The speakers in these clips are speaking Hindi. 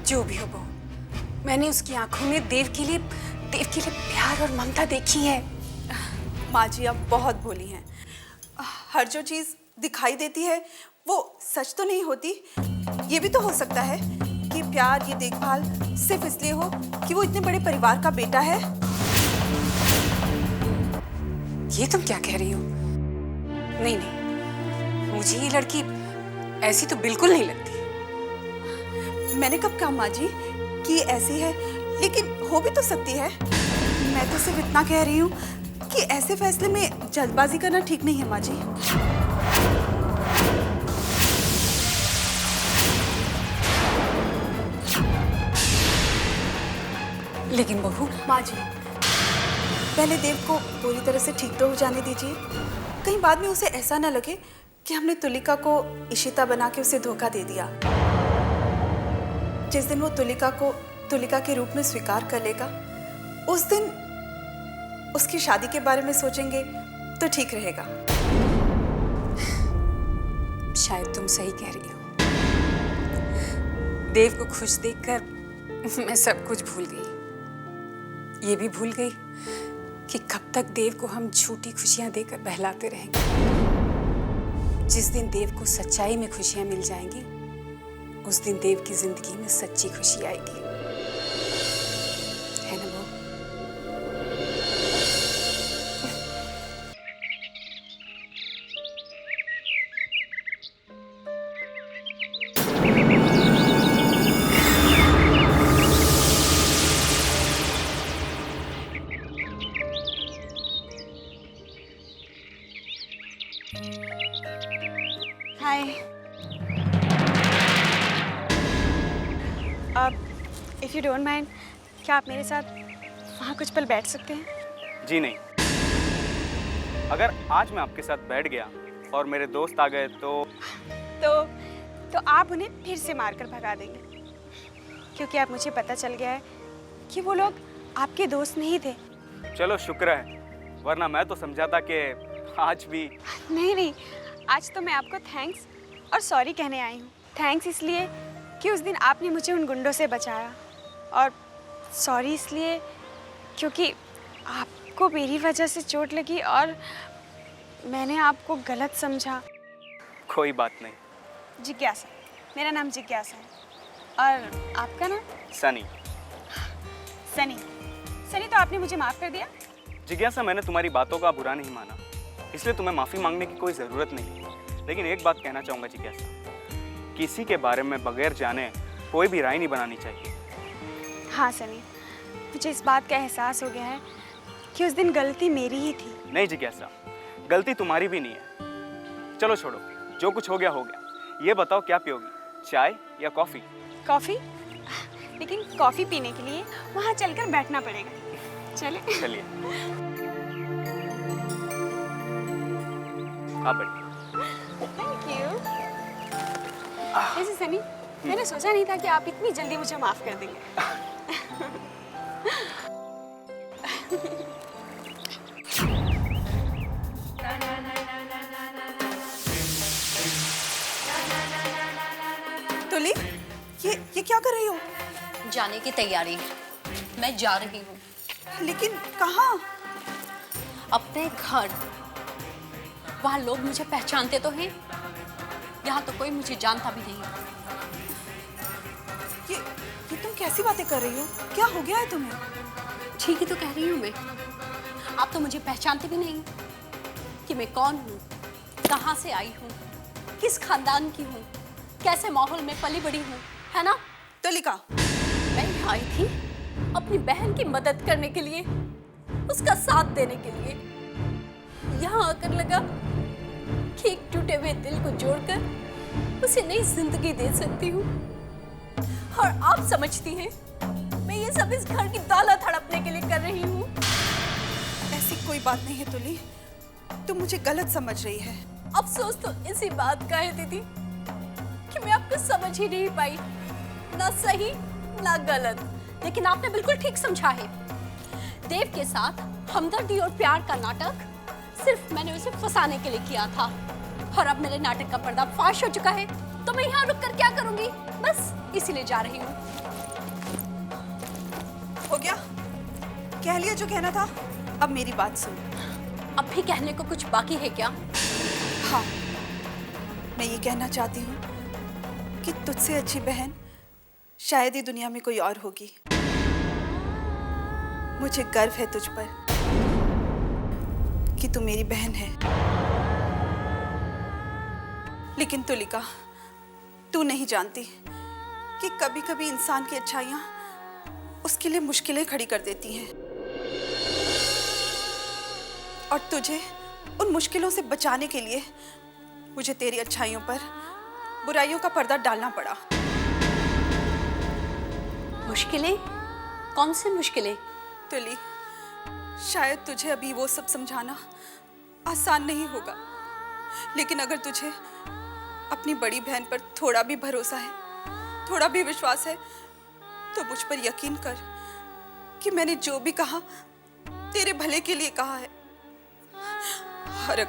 जो भी हो बहू, मैंने उसकी आंखों में देव के लिए प्यार और ममता देखी है। माँ जी आप बहुत भोली हैं। हर जो चीज़ दिखाई देती है वो सच तो नहीं होती। ये भी तो हो सकता है कि प्यार, ये देखभाल सिर्फ इसलिए हो कि वो इतने बड़े परिवार का बेटा है। ये तुम क्या कह रही हो? नहीं नहीं, मुझे ये लड़की ऐसी तो बिल्कुल नहीं लगती। मैंने कब कहा माँ जी कि ऐसी है, लेकिन हो भी तो सकती है। मैं तो सिर्फ इतना कह रही हूँ कि ऐसे फैसले में जल्दबाजी करना ठीक नहीं है माँ जी। लेकिन बहू, माँ जी पहले देव को पूरी तरह से ठीक तो हो जाने दीजिए। कहीं बाद में उसे ऐसा ना लगे कि हमने तुलिका को इशिता बना के उसे धोखा दे दिया। जिस दिन वो तुलिका को तुलिका के रूप में स्वीकार कर लेगा, उस दिन उसकी शादी के बारे में सोचेंगे तो ठीक रहेगा। शायद तुम सही कह रही हो। देव को खुश देखकर मैं सब कुछ भूल गई। ये भी भूल गई कि कब तक देव को हम झूठी खुशियां देकर बहलाते रहेंगे। जिस दिन देव को सच्चाई में खुशियां मिल जाएंगी, उस दिन देव की जिंदगी में सच्ची खुशी आएगी, है ना बहू? हाय। इफ़ यू डोंट माइंड, क्या आप मेरे साथ वहाँ कुछ पल बैठ सकते हैं? जी नहीं। अगर आज मैं आपके साथ बैठ गया और मेरे दोस्त आ गए तो आप उन्हें फिर से मारकर भगा देंगे, क्योंकि अब मुझे पता चल गया है कि वो लोग आपके दोस्त नहीं थे। चलो शुक्र है, वरना मैं तो समझा था कि आज भी। नहीं, आज तो मैं आपको थैंक्स और सॉरी कहने आई हूँ। थैंक्स इसलिए कि उस दिन आपने मुझे उन गुंडों से बचाया, और सॉरी इसलिए क्योंकि आपको मेरी वजह से चोट लगी और मैंने आपको गलत समझा। कोई बात नहीं। जिज्ञासा, मेरा नाम जिज्ञासा है। और आपका नाम? सनी। सनी, तो आपने मुझे माफ़ कर दिया? जिज्ञासा, मैंने तुम्हारी बातों का बुरा नहीं माना, इसलिए तुम्हें माफ़ी मांगने की कोई ज़रूरत नहीं। लेकिन एक बात कहना चाहूँगा जिज्ञासा, किसी के बारे में बगैर जाने कोई भी राय नहीं बनानी चाहिए। हाँ सनी, मुझे इस बात का एहसास हो गया है कि उस दिन गलती मेरी ही थी। नहीं जिज्ञासा, गलती तुम्हारी भी नहीं है। चलो छोड़ो, जो कुछ हो गया हो गया। ये बताओ क्या पियोगी, चाय या कॉफ़ी? कॉफ़ी? लेकिन कॉफ़ी पीने के लिए वहाँ चलकर बैठना पड़ेगा। चलिए। आप बैठिए। Thank you. वैसे सनी, मैंने सोचा नहीं था कि आप इतनी जल्दी मुझे माफ़ कर देंगे। तुली, ये क्या कर रही हो? जाने की तैयारी। मैं जा रही हूँ। लेकिन कहाँ? अपने घर। वहाँ लोग मुझे पहचानते तो हैं, यहाँ तो कोई मुझे जानता भी नहीं। ये तुम कैसी बातें कर रही हो? क्या हो गया है तुम्हें? ठीक ही तो कह रही हूँ मैं। आप तो मुझे पहचानते भी नहीं कि मैं कौन हूँ, कहाँ से आई हूँ, किस खानदान की हूँ, कैसे माहौल में पली बड़ी हूँ, है ना? तुलिका, मैं यहाँ आई थी अपनी बहन की मदद करने के लिए, उसका साथ देने के लिए। यहाँ आकर लगा कि एक टूटे हुए दिल को जोड़कर उसे नई जिंदगी दे सकती हूँ। और आप समझती हैं मैं ये सब इस घर की दौलत हड़पने के लिए कर रही हूँ। ऐसी कोई बात नहीं है तुली, तुम मुझे गलत समझ रही है। अफसोस तो इसी बात का है दीदी कि मैं आपको समझ ही नहीं पाई, ना सही ना गलत। लेकिन आपने बिल्कुल ठीक समझा है। देव के साथ हमदर्दी और प्यार का नाटक सिर्फ मैंने उसे फंसाने के लिए किया था, और अब मेरे नाटक का पर्दा फाश हो चुका है, तो मैं यहाँ रुक कर क्या करूंगी? बस इसीलिए जा रही हूँ। हो गया? कह लिया जो कहना था। अब मेरी बात सुन। अब भी कहने को कुछ बाकी है क्या? हाँ, मैं ये कहना चाहती हूँ कि तुझसे अच्छी बहन शायद ही दुनिया में कोई और होगी। मुझे गर्व है तुझ पर कि तू मेरी बहन है। लेकिन तुलिका, तू नहीं जानती कि कभी कभी इंसान की अच्छाइयाँ उसके लिए मुश्किलें खड़ी कर देती हैं, और तुझे उन मुश्किलों से बचाने के लिए मुझे तेरी अच्छाइयों पर बुराइयों का पर्दा डालना पड़ा। मुश्किलें? कौन सी मुश्किलें? तुली, शायद तुझे अभी वो सब समझाना आसान नहीं होगा, लेकिन अगर तुझे अपनी बड़ी बहन पर थोड़ा भी भरोसा है, थोड़ा भी विश्वास है, तो मुझ पर यकीन कर कि मैंने जो भी कहा तेरे भले के लिए कहा है। और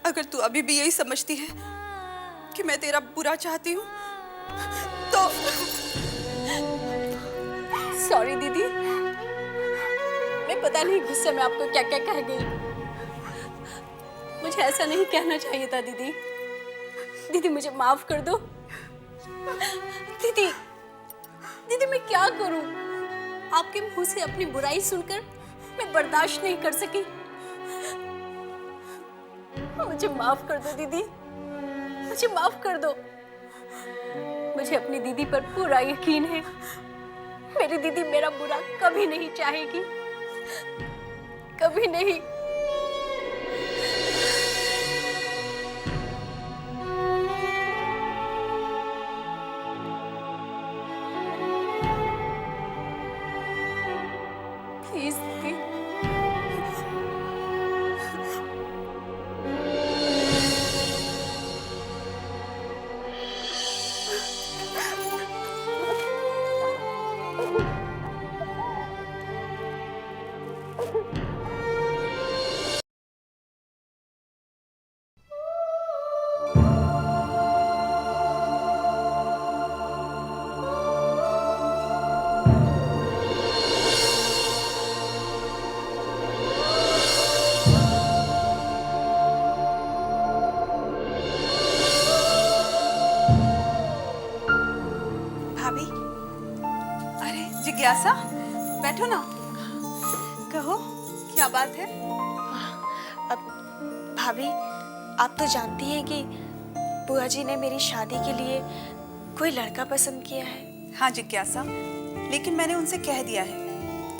अगर तू अभी भी यही समझती है कि मैं तेरा बुरा चाहती हूँ, तो सॉरी दीदी, मैं पता नहीं गुस्से में आपको क्या क्या कह गई। मुझे ऐसा नहीं कहना चाहिए था दीदी। दीदी मुझे माफ कर दो। दीदी, दीदी मैं क्या करूं? आपके मुंह से अपनी बुराई सुनकर मैं बर्दाश्त नहीं कर सकी। मुझे माफ कर दो दीदी, मुझे माफ कर दो। मुझे अपनी दीदी पर पूरा यकीन है। मेरी दीदी मेरा बुरा कभी नहीं चाहेगी, कभी नहीं। प्लीज दीदी, भाभी, अरे जिज्ञासा, बैठो ना। कहो, क्या बात है? अब भाभी, आप तो जानती हैं कि बुआ जी ने मेरी शादी के लिए कोई लड़का पसंद किया है। हाँ जिज्ञासा, लेकिन मैंने उनसे कह दिया है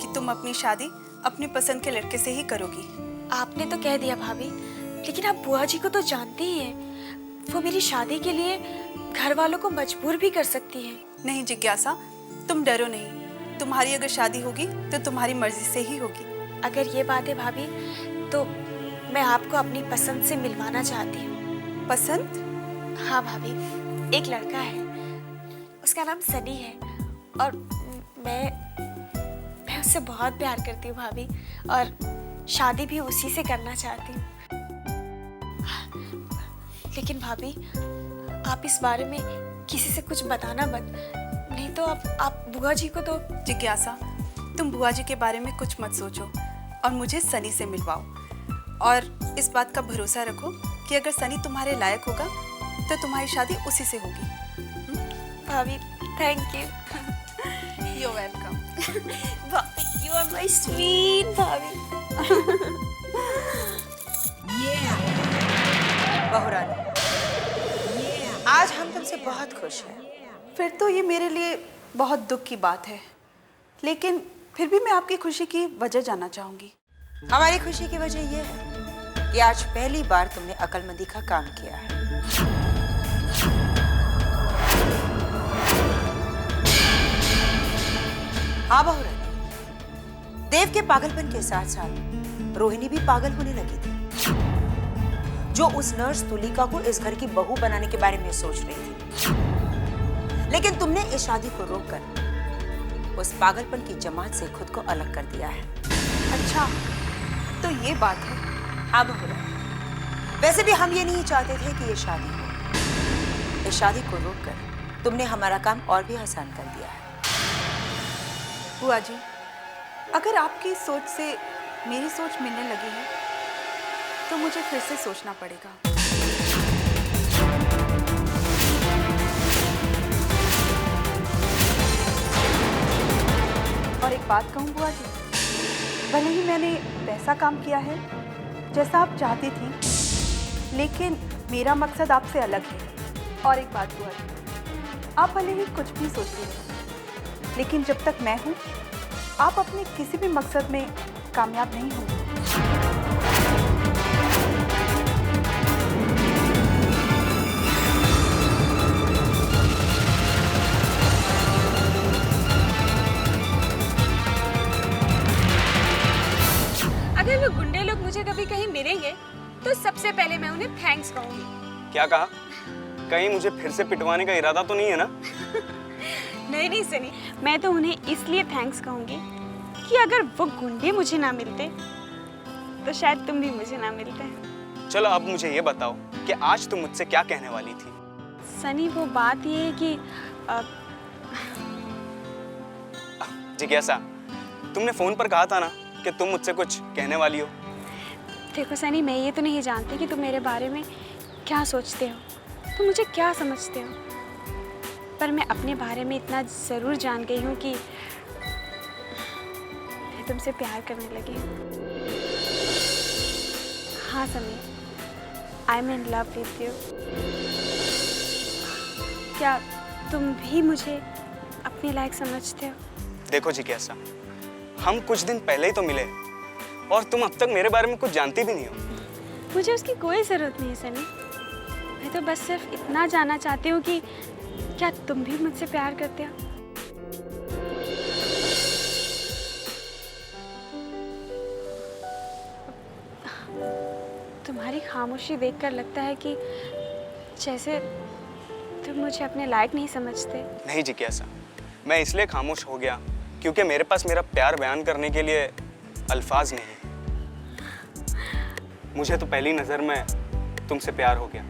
कि तुम अपनी शादी अपनी पसंद के लड़के से ही करोगी। आपने तो कह दिया भाभी, लेकिन आप बुआ जी को तो जानती ही हैं। वो मेरी शादी के लिए घर वालों को मजबूर भी कर सकती हैं। नहीं जिज्ञासा, तुम डरो नहीं। तुम्हारी अगर शादी होगी तो तुम्हारी मर्जी से ही होगी। अगर ये बात है भाभी, तो मैं आपको अपनी पसंद से मिलवाना चाहती हूँ। पसंद? हाँ भाभी, एक लड़का है, उसका नाम सनी है, और मैं उससे बहुत प्यार करती हूँ भाभी, और शादी भी उसी से करना चाहती हूँ। लेकिन भाभी, आप इस बारे में किसी से कुछ बताना मत, नहीं तो आप बुआ जी को तो। जिज्ञासा, तुम बुआ जी के बारे में कुछ मत सोचो और मुझे सनी से मिलवाओ, और इस बात का भरोसा रखो कि अगर सनी तुम्हारे लायक होगा तो तुम्हारी शादी उसी से होगी। भाभी, थैंक यू। You welcome. भाभी, यू आर माय स्वीट भाभी। बहुरानी, आज हम तुमसे बहुत खुश हैं। फिर तो ये मेरे लिए बहुत दुख की बात है, लेकिन फिर भी मैं आपकी खुशी की वजह जानना चाहूंगी। हमारी खुशी की वजह यह है कि आज पहली बार तुमने अक्लमंदी का काम किया है। हाँ बहुरानी, देव के पागलपन के साथ साथ रोहिणी भी पागल होने लगी थी, जो उस नर्स तुलिका को इस घर की बहू बनाने के बारे में सोच रही थी। लेकिन तुमने इस शादी को रोककर उस पागलपन की जमात से खुद को अलग कर दिया है। अच्छा, तो ये बात है। हाँ बहुरानी, वैसे भी हम ये नहीं चाहते थे कि ये शादी हो। इस शादी को रोककर तुमने हमारा काम और भी आसान कर दिया है। बुआ जी, अगर आपकी सोच से मेरी सोच मिलने लगी है तो मुझे फिर से सोचना पड़ेगा। और एक बात कहूँ बुआ जी, भले ही मैंने वैसा काम किया है जैसा आप चाहती थी, लेकिन मेरा मकसद आपसे अलग है। और एक बात बुआ जी, आप भले ही कुछ भी सोचती रहें, लेकिन जब तक मैं हूँ आप अपने किसी भी मकसद में कामयाब नहीं होंगे। अगर वो गुंडे लोग मुझे कभी कहीं मिलेंगे तो सबसे पहले मैं उन्हें थैंक्स कहूंगी। क्या कहा? कहीं मुझे फिर से पिटवाने का इरादा तो नहीं है ना? नहीं नहीं सनी, मैं तो उन्हें इसलिए थैंक्स कहूंगी कि अगर वो गुंडे मुझे ना मिलते तो शायद तुम भी मुझे ना मिलते। चलो अब मुझे ये बताओ कि आज तुम मुझसे क्या कहने वाली थी? सनी, वो बात ये है कि जिज्ञासा, तुमने फोन पर कहा था ना कि तुम मुझसे कुछ कहने वाली हो। देखो सनी, मैं ये तो नहीं जानती कि तुम मेरे बारे में क्या सोचते हो, तुम मुझे क्या समझते हो, पर मैं अपने बारे में इतना ज़रूर जान गई हूँ कि मैं तुमसे प्यार करने लगी हूँ। हाँ Sunny, I am in love with you. क्या तुम भी मुझे अपने लायक समझते हो? देखो जिज्ञासा, हम कुछ दिन पहले ही तो मिले और तुम अब तक मेरे बारे में कुछ जानती भी नहीं हो। मुझे उसकी कोई ज़रूरत नहीं है सनी, मैं तो बस सिर्फ इतना जानना चाहती हूँ कि क्या तुम भी मुझसे प्यार करते हो? तुम्हारी खामोशी देखकर लगता है कि जैसे तुम मुझे अपने लायक नहीं समझते। नहीं जिज्ञासा, मैं इसलिए खामोश हो गया क्योंकि मेरे पास मेरा प्यार बयान करने के लिए अल्फाज नहीं। मुझे तो पहली नजर में तुमसे प्यार हो गया।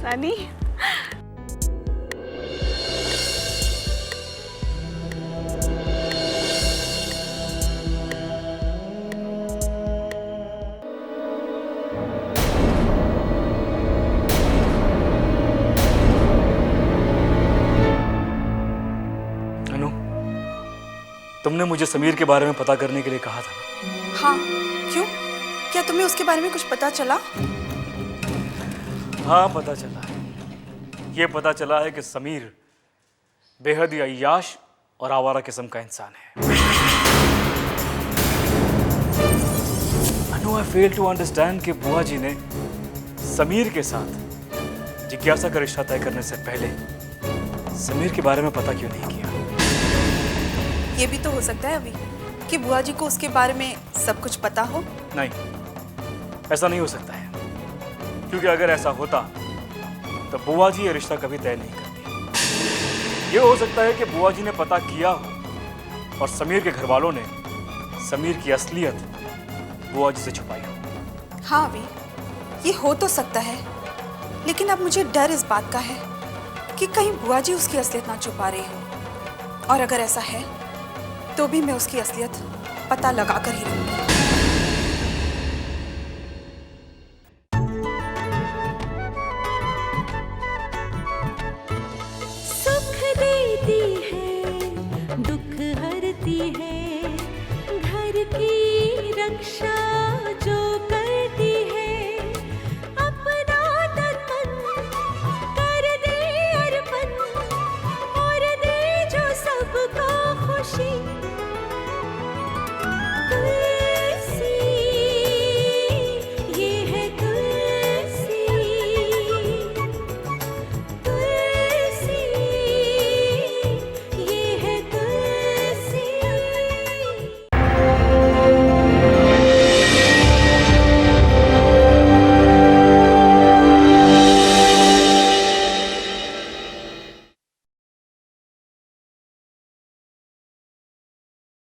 सनी, तुमने मुझे समीर के बारे में पता करने के लिए कहा था ना? हाँ, क्यों? क्या तुम्हें उसके बारे में कुछ पता चला? हाँ, पता चला है। ये पता चला है कि समीर बेहद ही अय्याश और आवारा किस्म का इंसान है। अनु, आई फेल टू अंडरस्टैंड कि बुआ जी ने समीर के साथ जिज्ञासा का रिश्ता तय करने से पहले समीर के बारे में पता क्यों नहीं किया। ये भी तो हो सकता है अभी कि बुआ जी को उसके बारे में सब कुछ पता हो। नहीं, ऐसा नहीं हो सकता है, क्योंकि अगर ऐसा होता तो बुआ जी ये रिश्ता कभी तय नहीं करती। ये हो सकता है कि बुआ जी ने पता किया हो और समीर के घर वालों ने समीर की असलियत बुआ जी से छुपाई हो। हाँ अभी ये हो तो सकता है, लेकिन अब मुझे डर इस बात का है कि कहीं बुआ जी उसकी असलियत ना छुपा रही हो, और अगर ऐसा है तो भी मैं उसकी असलियत पता लगा कर ही रहूंगी। सुख देती है, दुख हरती है, घर की रक्षा